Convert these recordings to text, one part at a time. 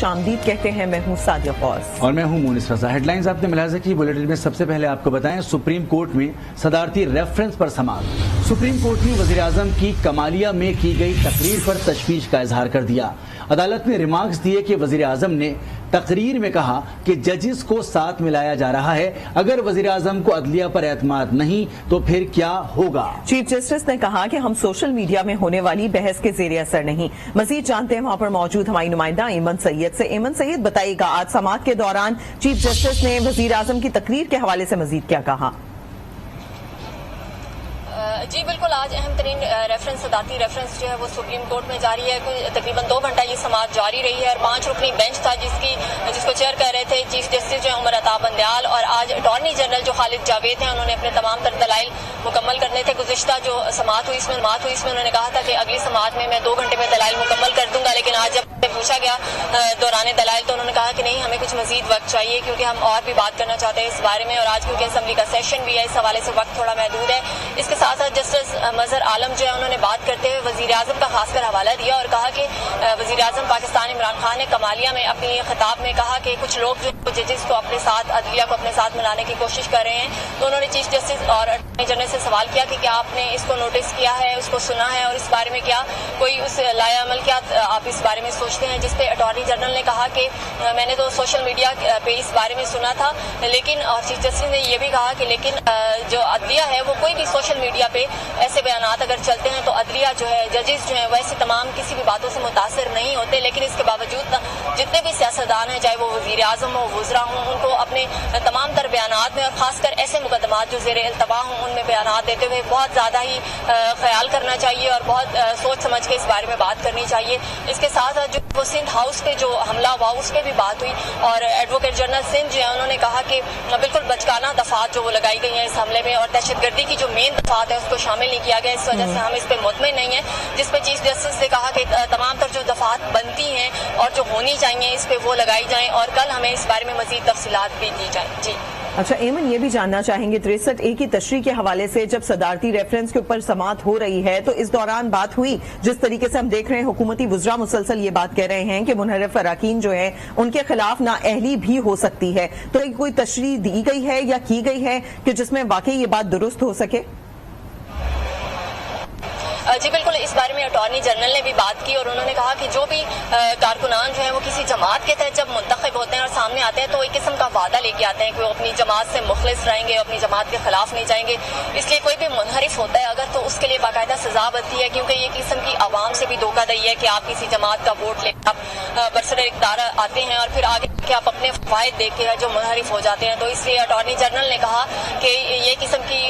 खुशामदीद कहते हैं। मैं हूँ सादिया फौज और मैं हूँ मुनिस रजा। हेडलाइंस आपने मुलाहिजा की बुलेटिन में। सबसे पहले आपको बताएं, सुप्रीम कोर्ट में सदारती रेफरेंस पर समाअत। सुप्रीम कोर्ट ने वज़ीर आज़म की कमालिया में की गई तकरीर पर तशवीश का इजहार कर दिया। अदालत ने रिमार्क्स दिए कि वज़ीर आज़म ने तकरीर में कहा कि जजेस को साथ मिलाया जा रहा है। अगर वज़ीर आज़म को अदलिया पर एतमाद नहीं तो फिर क्या होगा। चीफ जस्टिस ने कहा कि हम सोशल मीडिया में होने वाली बहस के ज़ेरे असर नहीं। मजीद जानते हैं वहां पर मौजूद हमारी नुमाइंदा एमन सैयद से। एमन सैयद, बताइएगा आज समाअत के दौरान चीफ जस्टिस ने वज़ीर आज़म की तकरीर के हवाले से मजीद क्या कहा? जी बिल्कुल, आज अहम तरीन रेफरेंस सदारती रेफरेंस जो है वो सुप्रीम कोर्ट में जारी है। तकरीबन 2 घंटा ये समाअत जारी रही है और 5 रुकनी बेंच था जिसको चेयर कर रहे थे चीफ जस्टिस जो है उमर अता बंदयाल, और आज अटॉर्नी जनरल जो खालिद जावेद हैं उन्होंने अपने तमाम तर दलाइल मुकम्मल करने थे। गुज़िश्ता जो समाअत हुई इसमें उन्होंने कहा था कि अगली समाअत में मैं 2 घंटे में दलाइल मुकम्मल कर दूंगा, लेकिन आज जब पूछा गया दौरान दलाइल तो उन्होंने कहा कि नहीं, हमें कुछ मजीद वक्त चाहिए क्योंकि हम और भी बात करना चाहते हैं इस बारे में, और आज क्योंकि असम्बली का सेशन भी है इस हवाले से वक्त थोड़ा महदूद है। इसके साथ साथ जस्टिस मजहर आलम जो है उन्होंने बात करते हुए वज़ीर आज़म का खासकर हवाला दिया और कहा कि वज़ीर आज़म पाकिस्तान इमरान खान ने कमालिया में अपनी खिताब में कहा कि कुछ लोग जो जजेस को अपने साथ, अदलिया को अपने साथ मिलाने की कोशिश कर रहे हैं। तो उन्होंने चीफ जस्टिस और अटॉर्नी जनरल से सवाल किया कि क्या आपने इसको नोटिस किया है, उसको सुना है, और इस बारे में क्या कोई उस लाया अमल क्या आप इस बारे में सोचते हैं? जिस पे अटॉर्नी जनरल ने कहा कि मैंने तो सोशल मीडिया पे इस बारे में सुना था, लेकिन और चीफ जस्टिस ने ये भी कहा कि लेकिन जो अदलिया है वो कोई भी सोशल मीडिया पे ऐसे बयानात अगर चलते हैं तो अदलिया जो है, जजेस जो है वैसे तमाम किसी भी बातों से मुतासर नहीं होते, लेकिन इसके बावजूद जितने भी सियासतदान हैं, चाहे वो वज़ीर आज़म हो, वुज़रा हों, उनको अपने तमाम तर बयानात में और खासकर ऐसे मुकदमात जो ज़ेरे इल्तवा हों उनमें बयानात देते हुए बहुत ज़्यादा ही ख्याल करना चाहिए और बहुत सोच समझ के इस बारे में बात करनी चाहिए। इसके साथ साथ जो वो सिंध हाउस पे जो हमला हुआ उस पर भी बात हुई और एडवोकेट जनरल सिंध जो है उन्होंने कहा कि बिल्कुल बचकाना दफात जो वो लगाई गई हैं इस हमले में और दहशतगर्दी की जो मेन दफात है उसको शामिल नहीं किया गया, इस वजह से हम इस पर मुतमिन नहीं है। जिस पे चीफ जस्टिस ने कहा कि तमाम तर जो दफात बनती हैं और जो होनी चाहिए इस पे वो लगाई जाएं और कल हमें इस बारे में मजीद तफसीलात भी दी जाए। जी अच्छा एमन, ये भी जानना चाहेंगे 63A की तशरीह के हवाले से जब सदारती रेफरेंस के ऊपर समाअत हो रही है तो इस दौरान बात हुई, जिस तरीके से हम देख रहे हैं हुकूमती वुज़रा मुसलसल ये बात कह रहे हैं कि मुनहरिफ अराकीन जो है उनके खिलाफ नाअहली भी हो सकती है, तो कोई तशरीह दी गई है या की गई है कि जिसमें वाकई ये बात दुरुस्त हो सके? जी बिल्कुल, इस बारे में अटॉर्नी जनरल ने भी बात की और उन्होंने कहा कि जो भी कारकुनान जो है वो किसी जमात के तहत जब मुंतखब होते हैं और सामने आते हैं तो एक किस्म का वादा लेके आते हैं कि वो अपनी जमात से मुखलिस रहेंगे, अपनी जमात के खिलाफ नहीं जाएंगे। इसलिए कोई भी मुनहरिफ होता है अगर तो उसके लिए बाकायदा सजा बनती है, क्योंकि ये किस्म की आवाम से भी धोखाधड़ी है कि आप किसी जमात का वोट ले आप बरसर इक़्तिदार आते हैं और फिर आगे के आप अपने फायद देख के जो मुनहरिफ हो जाते हैं। तो इसलिए अटॉर्नी जनरल ने कहा कि ये किस्म की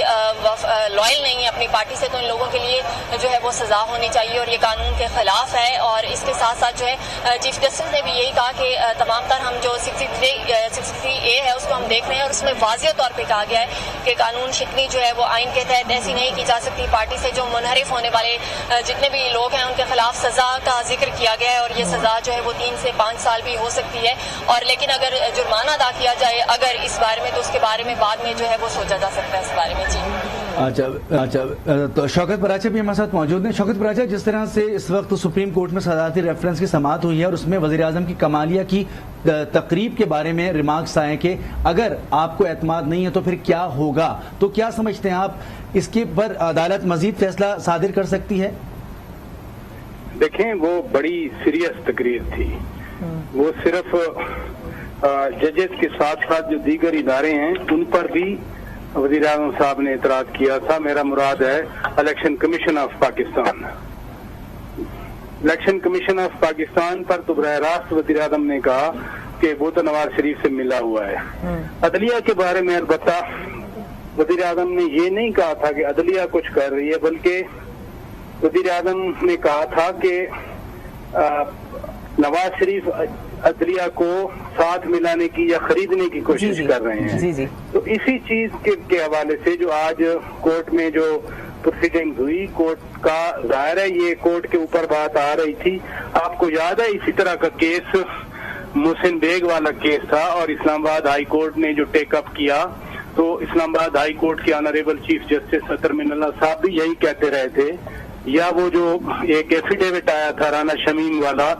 लॉयल नहीं है अपनी पार्टी से, तो इन लोगों के लिए जो है वो सजा होनी चाहिए और ये कानून के खिलाफ है। और इसके साथ साथ जो है चीफ जस्टिस ने भी यही कहा कि तमाम तर हम जो 63A है उसको हम देख रहे हैं और उसमें वाज़ेह तौर पे कहा गया है कि कानून शिकनी जो है वो आइन के तहत ऐसी नहीं की जा सकती। पार्टी से जो मुनहरिफ होने वाले जितने भी लोग हैं उनके खिलाफ सजा का जिक्र किया गया है और ये सजा जो है वो 3 से 5 साल भी हो सकती है, और लेकिन अगर जुर्माना अदा किया जाए अगर इस बारे में तो उसके बारे में बाद में जो है वो सोचा जा सकता है इस बारे में। जी अच्छा, तो शौकत बराचा भी हमारे साथ मौजूद हैं। शौकत बराचा, जिस तरह से इस वक्त सुप्रीम कोर्ट में सदारती रेफरेंस की समाअत हुई है और उसमें वज़ीर आज़म की कमालिया की तकरीब के बारे में रिमार्क्स आए कि अगर आपको एतमाद नहीं है तो फिर क्या होगा, तो क्या समझते हैं आप इसके पर अदालत मजीद फैसला सादिर कर सकती है? देखें, वो बड़ी सीरियस तकरीर थी, वो सिर्फ जजेस के साथ साथ जो दीगर इदारे हैं उन पर भी वज़ीर आज़म साहब ने इतराज़ किया था। मेरा मुराद है election commission of Pakistan. Election commission of Pakistan पर तो बराह रास्त वज़ीर आज़म ने कहा कि वो तो नवाज शरीफ से मिला हुआ है। अदलिया के बारे में अलबत्ता वज़ीर आज़म ने ये नहीं कहा था कि अदलिया कुछ कर रही है, बल्कि वज़ीर आज़म ने कहा था कि नवाज शरीफ अदलिया को साथ मिलाने की या खरीदने की कोशिश कर रहे हैं। तो इसी चीज के हवाले से जो आज कोर्ट में जो प्रोसीडिंग हुई, कोर्ट का जाहिर है ये कोर्ट के ऊपर बात आ रही थी। आपको याद है इसी तरह का केस मोहसिन बेग वाला केस था और इस्लामाबाद हाई कोर्ट ने जो टेकअप किया, तो इस्लामाबाद हाई कोर्ट के ऑनरेबल चीफ जस्टिस अतर मिनल्ला साहब भी यही कहते रहे थे। या वो जो एक एफिडेविट आया था राना शमीम वाला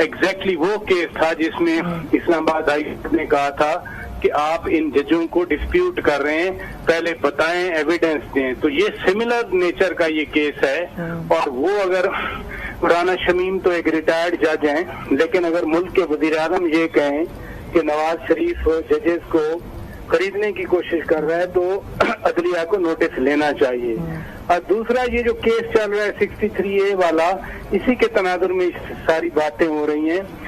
एग्जैक्टली वो केस था जिसमें इस्लामाबाद हाई कोर्ट ने कहा था कि आप इन जजों को डिस्प्यूट कर रहे हैं, पहले बताएं, एविडेंस दें। तो ये सिमिलर नेचर का ये केस है। और वो अगर राना शमीम तो एक रिटायर्ड जज हैं, लेकिन अगर मुल्क के वजीर आज़म ये कहें कि नवाज शरीफ जजेस को खरीदने की कोशिश कर रहा है, तो अदलिया को नोटिस लेना चाहिए। और दूसरा ये जो केस चल रहा है 63A वाला, इसी के तनाजुर में सारी बातें हो रही हैं।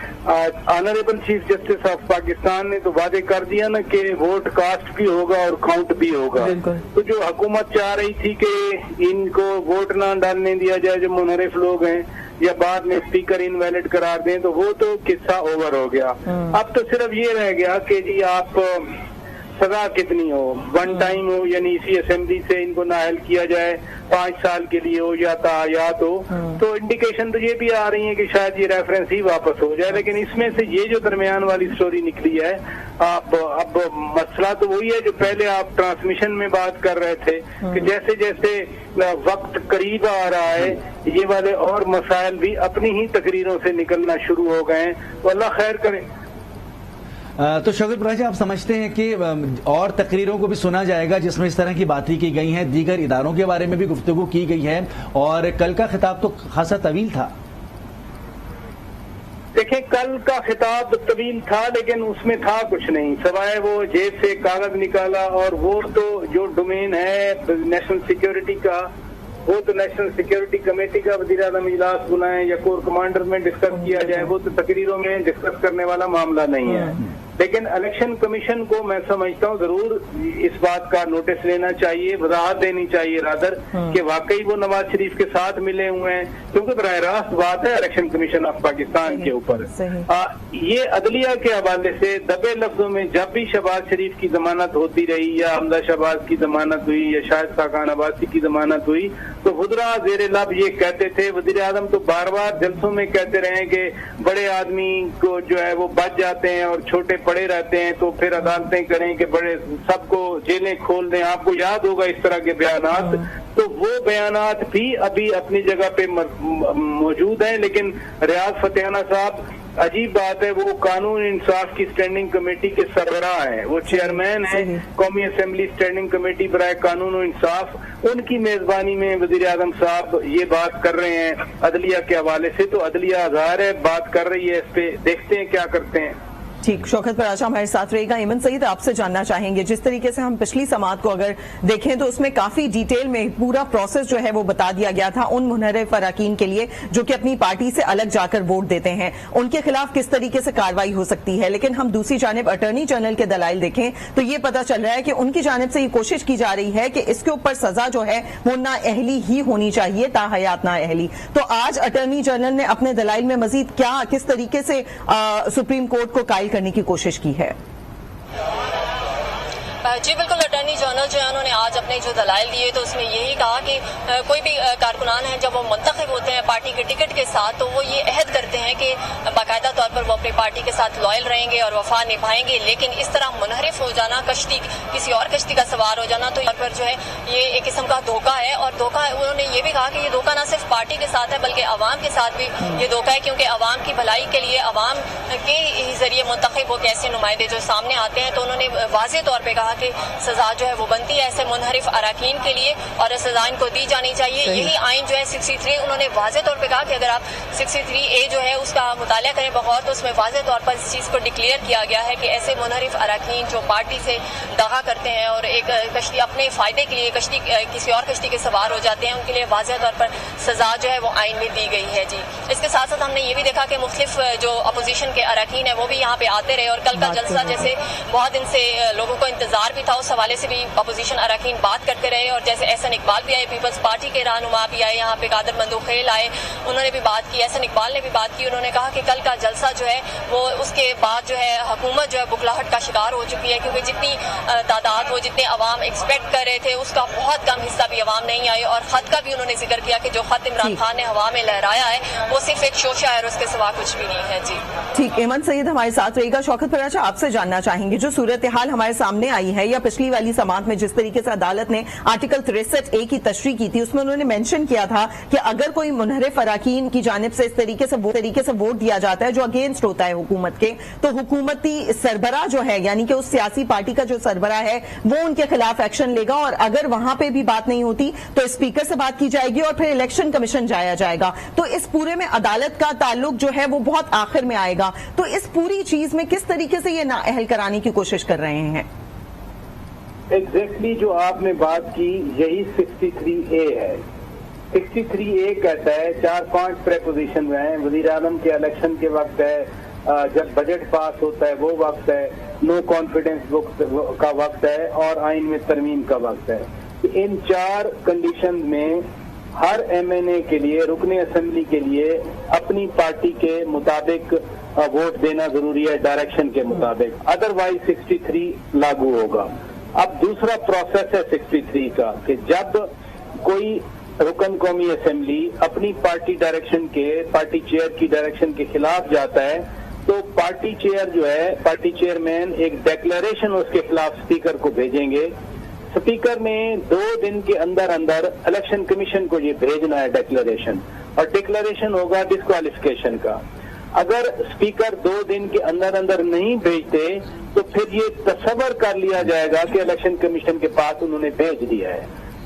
Honourable chief justice of Pakistan ने तो वादे कर दिया ना कि वोट कास्ट भी होगा और काउंट भी होगा। तो जो हुकूमत चाह रही थी कि इनको वोट ना डालने दिया जाए जो मुनहरिफ लोग हैं, या बाद में स्पीकर इनवैलिड करार दें, तो वो तो किस्सा ओवर हो गया। अब तो सिर्फ ये रह गया कि जी आप सजा कितनी हो, वन टाइम हो, यानी इसी असेंबली से इनको नाअहल किया जाए, 5 साल के लिए हो या तायात हो। तो इंडिकेशन तो ये भी आ रही है कि शायद ये रेफरेंस ही वापस हो जाए। लेकिन इसमें से ये जो दरमियान वाली स्टोरी निकली है, अब मसला तो वही है जो पहले आप ट्रांसमिशन में बात कर रहे थे कि जैसे जैसे वक्त करीब आ रहा है, ये वाले और मसाइल भी अपनी ही तकरीरों से निकलना शुरू हो गए हैं। तो अल्लाह खैर करे। तो शौकत पराचा, आप समझते हैं कि और तकरीरों को भी सुना जाएगा जिसमें इस तरह की बातें की गई हैं, दीगर इदारों के बारे में भी गुफ्तगू की गई है, और कल का खिताब तो खासा तवील था? देखिए, कल का खिताब तवील था, लेकिन उसमें था कुछ नहीं सवाए वो जेब से कागज निकाला, और वो तो जो डोमेन है नेशनल सिक्योरिटी का, वो तो नेशनल सिक्योरिटी कमेटी का वज़ीर आज़म इजलास बुलाएं या कोर कमांडर में डिस्कस किया जाए, वो तो तकरीरों में डिस्कस करने वाला मामला नहीं है। लेकिन इलेक्शन कमीशन को मैं समझता हूँ जरूर इस बात का नोटिस लेना चाहिए, वजाहत देनी चाहिए रादर कि वाकई वो नवाज शरीफ के साथ मिले हुए हैं, क्योंकि बराह रास्त बात है इलेक्शन कमीशन ऑफ पाकिस्तान के ऊपर। ये अदलिया के हवाले से दबे लफ्जों में जब भी शहबाज शरीफ की जमानत होती रही, या हमजा शहबाज की जमानत हुई, या शाहिद खान अब्बासी की जमानत हुई, तो खुदरा जेर लब ये कहते थे, वज़ीर आज़म तो बार बार जलसों में कहते रहे कि बड़े आदमी को जो है वो बच जाते हैं और छोटे पड़े रहते हैं, तो फिर अदालतें करें कि बड़े सबको जेलें खोल दें। आपको याद होगा इस तरह के बयानात। तो वो बयानात भी अभी अपनी जगह पे मौजूद हैं। लेकिन रियाज फतेहाना साहब, अजीब बात है, वो कानून इंसाफ की स्टैंडिंग कमेटी के सरबराह हैं, वो चेयरमैन हैं कौमी असेंबली स्टैंडिंग कमेटी बराए कानून और इंसाफ। उनकी मेजबानी में वज़ीर आज़म साहब ये बात कर रहे हैं अदलिया के हवाले से। तो अदलिया ज़ाहिर है बात कर रही है, इस पे देखते हैं क्या करते हैं। ठीक, शौकत पराचा हमारे साथ रहेगा। इमन सईद, आपसे जानना चाहेंगे, जिस तरीके से हम पिछली समाअत को अगर देखें तो उसमें काफी डिटेल में पूरा प्रोसेस जो है वो बता दिया गया था उन मुनहरिफ अरकान के लिए जो कि अपनी पार्टी से अलग जाकर वोट देते हैं, उनके खिलाफ किस तरीके से कार्रवाई हो सकती है। लेकिन हम दूसरी जानिब अटॉर्नी जनरल के दलाइल देखें तो ये पता चल रहा है कि उनकी जानिब से ये कोशिश की जा रही है कि इसके ऊपर सजा जो है वो नाअहली ही होनी चाहिए, ताहयात नाअहली। तो आज अटॉर्नी जनरल ने अपने दलाइल में मजीद क्या किस तरीके से सुप्रीम कोर्ट को कायल करने की कोशिश की है? जी बिल्कुल, अटॉर्नी जनरल जो है उन्होंने आज अपने जो दलाइल दिए तो उसमें यही कहा कि कोई भी कारकुनान है जब वो मुंतखब होते हैं पार्टी के टिकट के साथ, तो वो ये अहद करते हैं कि बाकायदा तौर पर वो अपनी पार्टी के साथ लॉयल रहेंगे और वफा निभाएंगे। लेकिन इस तरह मुनहरिफ हो जाना, कश्ती किसी और कश्ती का सवार हो जाना, तो यहाँ पर जो है ये एक किस्म का धोखा है। और धोखा, उन्होंने ये भी कहा कि ये धोखा न सिर्फ पार्टी के साथ है बल्कि अवाम के साथ भी ये धोखा है, क्योंकि अवाम की भलाई के लिए अवाम के जरिए मुंतखब हो के ऐसे नुमाइंदे जो सामने आते हैं। तो उन्होंने वाज़ेह तौर पर कहा कि सजा जो है वो बनती है ऐसे मुनहरिफ अरकान के लिए और सजा इनको दी जानी चाहिए। यही आइन जो है 63, उन्होंने वाज़ेह तौर पे कहा कि अगर आप 63A जो है उसका मुताला करें बगौर, तो उसमें वाज़ेह तौर पर इस चीज़ को डिक्लेयर किया गया है कि ऐसे मुनहरिफ अरकान जो पार्टी से दगा करते हैं और एक कश्ती अपने फायदे के लिए कश्ती किसी और कश्ती के सवार हो जाते हैं, उनके लिए वाज़ेह तौर पर सजा जो है वो आइन में दी गई है। जी, इसके साथ साथ हमने ये भी देखा कि मुख्तलिफ जो अपोजिशन के अरकान है वो भी यहाँ पे आते रहे और कल का जलसा जैसे बहुत दिन से लोगों को इंतजार भी था, उस हवाले से भी अपोजिशन अरकान बात करते रहे। और जैसे एहसन इकबाल भी आए, पीपल्स पार्टी के रहनुमा भी आए, यहाँ पे कादर मंदोखेल आए, उन्होंने भी बात की, एहसन इकबाल ने भी बात की। उन्होंने कहा कि कल का जलसा जो है वो उसके बाद जो है हुकूमत जो है बुखलाहट का शिकार हो चुकी है, क्योंकि जितनी तादाद वो जितने अवाम एक्सपेक्ट कर रहे थे उसका बहुत कम हिस्सा भी अवाम नहीं आए। और खत का भी उन्होंने जिक्र किया कि जो खत इमरान खान ने हवा में लहराया है वो सिर्फ एक शोशा है और उसके सिवा कुछ भी नहीं है। जी ठीक, इमन सईद हमारे साथ रहेगा। शौकत पराचा, आपसे जानना चाहेंगे, जो सूरत हाल हमारे सामने आई آئی ہے یا پچھلی والی سماعت میں جس طریقے سے عدالت نے آرٹیکل 63A کی تشریح کی تھی اس میں انہوں نے مینشن کیا تھا کہ اگر کوئی منحرف اراکین کی جانب سے اس طریقے سے ووٹ دیا جاتا ہے جو اگینسٹ ہوتا ہے حکومت کے تو حکومتی سربراہ جو ہے یعنی کہ اس سیاسی پارٹی کا جو سربراہ ہے وہ ان کے خلاف ایکشن لے گا اور اگر وہاں پہ بھی بات نہیں ہوتی تو اسپیکر سے بات کی جائے گی اور پھر الیکشن کمیشن جایا جائے گا. تو اس پورے میں عدالت کا تعلق جو ہے وہ بہت آخر میں آئے گا. تو اس پوری چیز میں کس طریقے سے یہ نااہل کرانے کی کوشش کر رہے ہیں؟ ایگزیکٹلی جو آپ نے بات کی یہی 63A ہے. 63A کہتا ہے 4-5 پریپوزیشن ہیں. وزیر اعظم کے الیکشن کے وقت ہے, جب بجٹ پاس ہوتا ہے وہ وقت ہے, نو کانفیڈنس کا وقت ہے اور آئین میں ترمیم کا وقت ہے. ان 4 کنڈیشن میں ہر MNA کے لیے رکن اسمبلی کے لیے اپنی پارٹی کے مطابق ووٹ دینا ضروری ہے, ڈائریکشن کے مطابق, ادروائز 63 لاگو ہوگا. اب دوسرا پروسیس ہے 63 کا کہ جب کوئی رکن قومی اسمبلی اپنی پارٹی ڈائریکشن کے پارٹی چیئر کی ڈائریکشن کے خلاف جاتا ہے تو پارٹی چیئر جو ہے پارٹی چیئرمین ایک ڈیکلیریشن اس کے خلاف اسپیکر کو بھیجیں گے. اسپیکر نے 2 دن کے اندر الیکشن کمیشن کو یہ بھیجنا ہے ڈیکلیریشن, اور ڈیکلیریشن ہوگا ڈسکوالیفیکیشن کا. اگر اسپیکر 2 دن کے اندر نہیں بھیجتے تو پھر یہ تصور کر لیا جائے گا کہ الیکشن کمیشن کے پاس انہوں نے بھیج دیا ہے.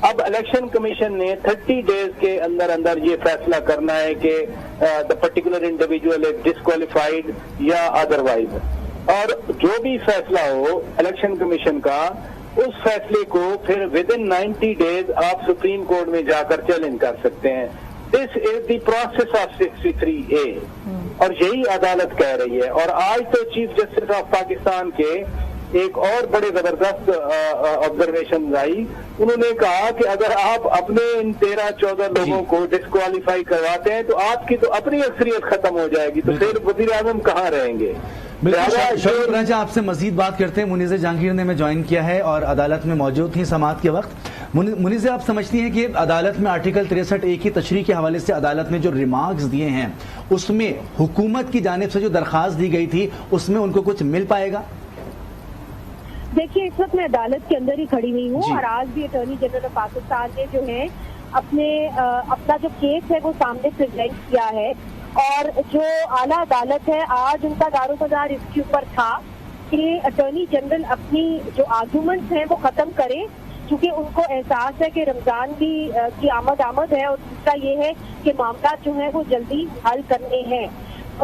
اب الیکشن کمیشن نے 30 ڈیز کے اندر یہ فیصلہ کرنا ہے کہ the particular individual is disqualified یا ادروائز, اور جو بھی فیصلہ ہو الیکشن کمیشن کا اس فیصلے کو پھر ودن 90 ڈیز آپ سپریم کورٹ میں جا کر چیلنج کر سکتے ہیں. دس از دی پروسیس آف 63A, اور یہی عدالت کہہ رہی ہے. اور آج تو چیف جسٹس آف پاکستان کے ایک اور بڑے زبردست آبزرویشن آئی. انہوں نے کہا کہ اگر آپ اپنے ان 13-14 لوگوں کو ڈسکوالیفائی کرواتے ہیں تو آپ کی تو اپنی اکثریت ختم ہو جائے گی, تو پھر وزیر اعظم کہاں رہیں گے؟ بالکل. آپ سے مزید بات کرتے ہیں. منیزہ جہانگیر نے ہمیں جوائن کیا ہے اور عدالت میں موجود تھیں سماعت کے وقت. منیزہ, آپ سمجھتی ہیں کہ عدالت میں آرٹیکل 63A کی تشریح کے حوالے سے عدالت نے جو ریمارکس دیے ہیں اس میں حکومت کی جانب سے جو درخواست دی گئی تھی اس میں ان کو کچھ مل پائے گا؟ دیکھیے, اس وقت میں عدالت کے اندر ہی کھڑی ہوئی ہوں اور آج بھی اٹارنی جنرل آف پاکستان نے جو ہے اپنا جو کیس ہے وہ سامنے پریزنٹ کیا ہے, اور جو اعلیٰ عدالت ہے آج ان کا دارومدار اس کے اوپر تھا کہ اٹارنی جنرل اپنی جو آرگومنٹس ہیں وہ ختم کرے, کیونکہ ان کو احساس ہے کہ رمضان بھی کی آمد ہے, اور دوسرا یہ ہے کہ معاملات جو ہیں وہ جلدی حل کرنے ہیں.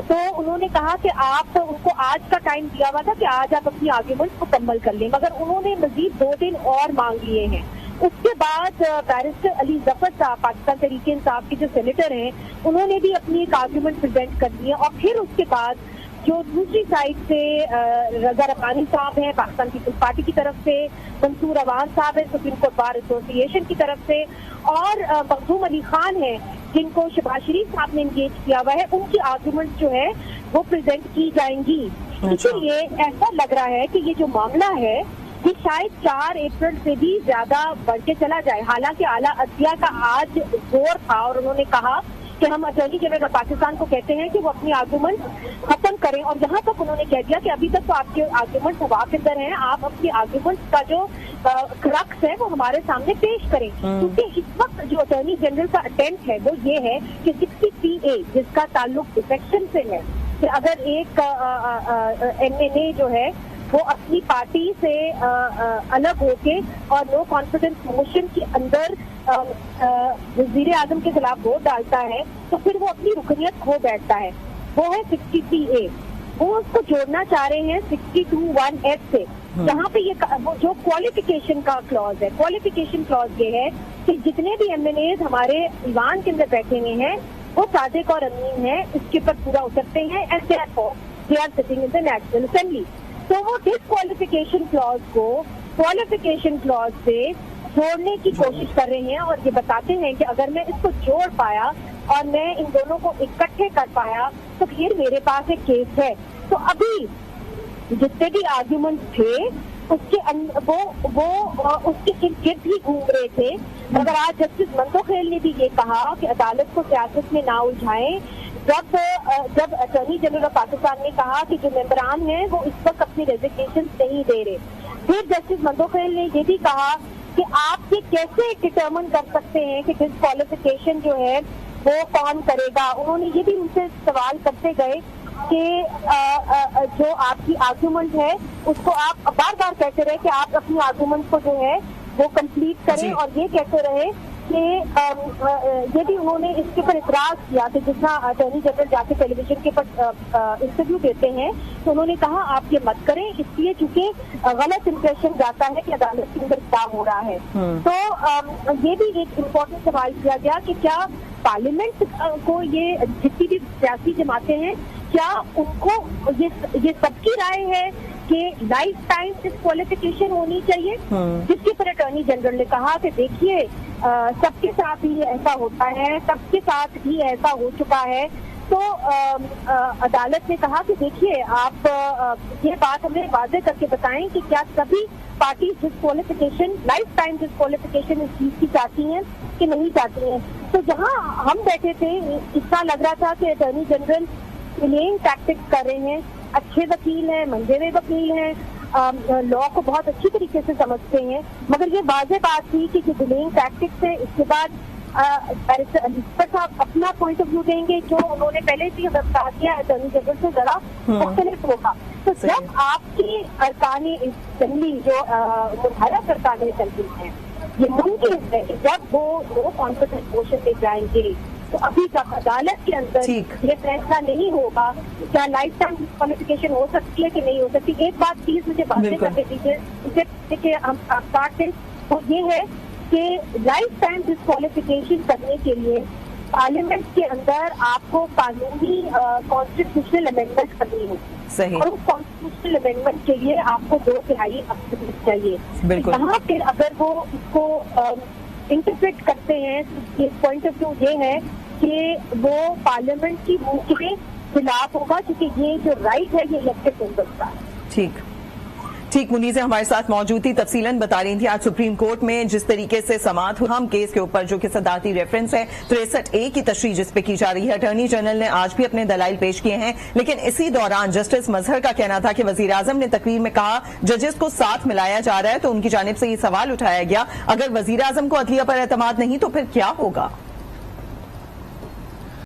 تو انہوں نے کہا کہ آپ ان کو آج کا ٹائم دیا ہوا تھا کہ آج آپ اپنی آرگومنٹس مکمل کر لیں, مگر انہوں نے مزید 2 دن اور مانگ لیے ہیں. اس کے بعد بیرسٹر علی ظفر صاحب پاکستان تحریک انصاف کے جو سینیٹر ہیں انہوں نے بھی اپنی ایک آرگومنٹ پریزنٹ کر دی ہے, اور پھر اس کے بعد جو دوسری سائڈ سے رضا ربانی صاحب ہیں پاکستان پیپلز پارٹی کی طرف سے, منصور عوان صاحب ہیں سپریم کورٹ بار ایسوسی ایشن کی طرف سے, اور مخدوم علی خان ہیں جن کو شہباز شریف صاحب نے انگیج کیا ہوا ہے, ان کی آرگومنٹ جو ہے وہ پریزنٹ کی جائیں گی. اس لیے ایسا لگ رہا ہے کہ یہ جو معاملہ ہے یہ شاید 4 اپریل سے بھی زیادہ بڑھ کے چلا جائے. حالانکہ اعلیٰ عدلیہ کا آج زور تھا اور انہوں نے کہا کہ ہم اٹارنی جنرل آف پاکستان کو کہتے ہیں کہ وہ اپنی آرگومنٹ ختم کریں, اور یہاں تک انہوں نے کہہ دیا کہ ابھی تک تو آپ کے آرگومنٹ ہوا کے اندر ہیں, آپ اپنی آرگومنٹ کا جو کرکس ہے وہ ہمارے سامنے پیش کریں. کیونکہ اس وقت جو اٹارنی جنرل کا اٹیمپٹ ہے وہ یہ ہے کہ 63A جس کا تعلق ڈیفیکشن سے ہے, کہ اگر ایک MNA جو ہے وہ اپنی پارٹی سے الگ ہو کے اور نو کانفیڈنس موشن کے اندر وزیر اعظم کے خلاف ووٹ ڈالتا ہے تو پھر وہ اپنی رکنیت کھو بیٹھتا ہے. وہ ہے 63A. وہ اس کو جوڑنا چاہ رہے ہیں 62(1)(f) سے, جہاں پہ یہ جو کوالیفیکیشن کا کلوز ہے. کوالیفیکیشن کلوز یہ ہے کہ جتنے بھی MNAs ہمارے ایوان کے اندر بیٹھے ہوئے ہیں وہ صادق اور امین ہیں, اس کے اوپر پورا اترتے ہیں, and therefore they are sitting in the National Assembly. تو وہ ڈسکوالیفیکیشن کلوز کو کوالیفیکیشن کلوز سے جوڑنے کی کوشش کر رہے ہیں, اور یہ بتاتے ہیں کہ اگر میں اس کو جوڑ پایا اور میں ان دونوں کو اکٹھے کر پایا تو پھر میرے پاس ایک کیس ہے. تو ابھی جتنے بھی آرگومنٹ تھے اس کے وہ اس کے گرد ہی گھوم رہے تھے, مگر آج جسٹس منتو خیل نے بھی یہ کہا کہ عدالت کو سیاست میں نہ الجھائیں. جب اٹارنی جنرل آف پاکستان نے کہا کہ جو ممبران ہیں وہ اس وقت اپنی ریزگنیشن نہیں دے رہے, پھر جسٹس مندوخیل نے یہ بھی کہا کہ آپ یہ کیسے ڈٹرمن کر سکتے ہیں کہ ڈسکوالیفیکیشن جو ہے وہ کون کرے گا. انہوں نے یہ بھی ان سے سوال کرتے گئے کہ جو آپ کی آرگومنٹ ہے اس کو آپ بار بار کہتے رہے کہ آپ اپنی آرگومنٹ کو جو ہے وہ کمپلیٹ کریں, اور یہ کہتے رہے کہ یہ بھی انہوں نے اس کے اوپر اعتراض کیا کہ جتنا اٹارنی جنرل جا کے ٹیلی ویژن کے اوپر انٹرویو دیتے ہیں تو انہوں نے کہا آپ یہ مت کریں, اس لیے چونکہ غلط امپریشن جاتا ہے کہ عدالت کے اندر کیا ہو رہا ہے. تو یہ بھی ایک امپورٹنٹ سوال کیا گیا کہ کیا پارلیمنٹ کو یہ جتنی بھی سیاسی جماعتیں ہیں کیا ان کو یہ سب کی رائے ہے کہ لائف ٹائم ڈسکوالیفیکیشن ہونی چاہیے, جس کے پر اٹارنی جنرل نے کہا کہ دیکھیے سب کے ساتھ ہی ایسا ہوتا ہے, سب کے ساتھ بھی ایسا ہو چکا ہے. تو عدالت نے کہا کہ دیکھیے آپ یہ بات ہمیں واضح کر کے بتائیں کہ کیا سبھی party disqualification life time disqualification اس چیز کی چاہتی ہیں کہ نہیں چاہتی ہیں. تو جہاں ہم بیٹھے تھے اس طرح لگ رہا تھا کہ اٹارنی جنرل ڈیلیئنگ ٹیکٹکس کر رہے ہیں, اچھے وکیل ہیں, منجے ہوئے وکیل ہیں, لا کو بہت اچھی طریقے سے سمجھتے ہیں, مگر یہ واضح بات تھی کہ ڈیلیئنگ ٹیکٹکس ہے. اس کے بعد بیرسٹر السپر صاحب اپنا پوائنٹ آف ویو دیں گے جو انہوں نے پہلے سے بتا دیا اٹارنی جنرل سے ذرا مختلف ہوگا. تو جب آپ کی ارکان اسمبلی جو منحرف ارکان اسمبلی ہیں یہ ممکن ہے کہ جب وہ کانفیڈنس موشن پہ جائیں گے تو ابھی تک عدالت کے اندر یہ فیصلہ نہیں ہوگا کیا لائف ٹائم ڈسکوالیفیکیشن ہو سکتی ہے کہ نہیں ہو سکتی. ایک بات پلیز مجھے واضح کر دیجیے کہ ہم اسٹارٹ کریں, وہ یہ ہے کہ لائف ٹائم ڈسکوالیفیکیشن کرنے کے لیے پارلیمنٹ کے اندر آپ کو قانونی کانسٹیٹیوشنل امینڈمنٹ کرنی ہوگی, اور اس کانسٹیٹیوشنل امینڈمنٹ کے لیے آپ کو 2/3 اکثریت چاہیے. یہاں پھر اگر وہ اس کو انٹرپریٹ کرتے ہیں یہ پوائنٹ آف ویو یہ ہے کہ وہ پارلیمنٹ کی منہ کے خلاف ہوگا, کیونکہ یہ جو رائٹ ہے یہ الیکٹڈ ممبرس کا ہے. ٹھیک منیزہ ہمارے ساتھ موجود تھی, تفصیلاً بتا رہی تھی آج سپریم کورٹ میں جس طریقے سے سماعت ہوئی ہم کیس کے اوپر جو کہ صدارتی ریفرنس ہے 63A کی تشریح جس پہ کی جا رہی ہے. اٹارنی جنرل نے آج بھی اپنے دلائل پیش کیے ہیں, لیکن اسی دوران جسٹس مظہر کا کہنا تھا کہ وزیر اعظم نے تقریر میں کہا ججز کو ساتھ ملایا جا رہا ہے, تو ان کی جانب سے یہ سوال اٹھایا گیا اگر وزیر اعظم کو عدلیہ پر اعتماد نہیں تو پھر کیا ہوگا.